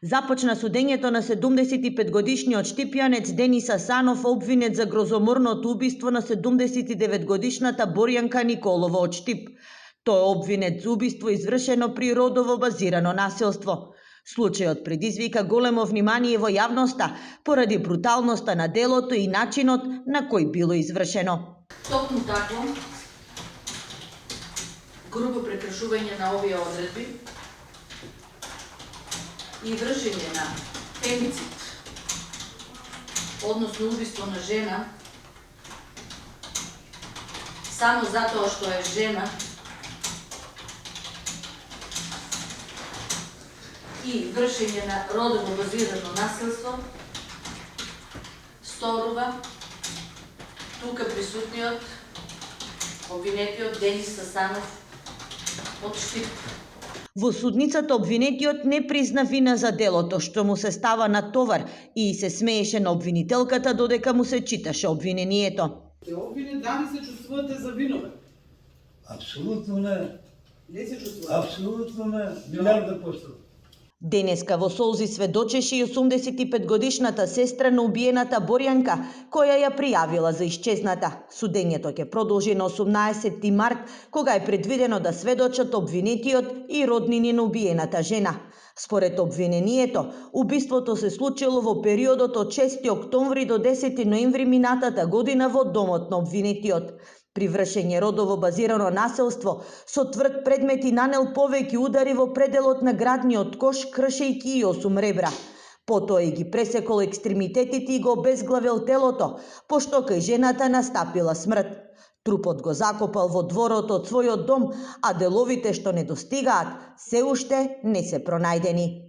Започна судењето на 75-годишниот штипјанец Денис Асанов, обвинет за грозоморното убиство на 79-годишната Борјанка Николова од Штип. Тој е обвинет за убиство извршено при родово базирано насилство. Случајот предизвика големо внимание во јавноста поради бруталноста на делото и начинот на кој било извршено. Токму такво грубо прекршување на овие одредби и вршење на фемицид, односно убиство на жена, само затоа што е жена, и вршење на родово базирано насилство, сторува тука присутниот обвинетиот Денис Асанов од Штип. Во судницата обвинетиот не призна вина за делото, што му се става на товар и се смееше на обвинителката додека му се читаше обвинението. Обвинет, дали се чувствувате за виновен? Апсолутно не. Не се чувствувате? Апсолутно не. Милиарда %. Денеска во солзи сведочеше и 85-годишната сестра на убиената Борјанка, која ја пријавила за исчезната. Судењето ќе продолжи на 18 март, кога е предвидено да сведочат обвинетиот и роднини на убиената жена. Според обвинението, убиството се случило во периодот од 6 октомври до 10 ноември минатата година во домот на обвинетиот. При вршење родово базирано насилство, со тврд предмет и нанел повеќе удари во пределот на градниот кош, кршејќи и 8 ребра. Потоа и ги пресекол екстремитетите и го обезглавил телото, пошто кај жената настапила смрт. Трупот го закопал во дворот од својот дом, а деловите што недостигаат се уште не се пронајдени.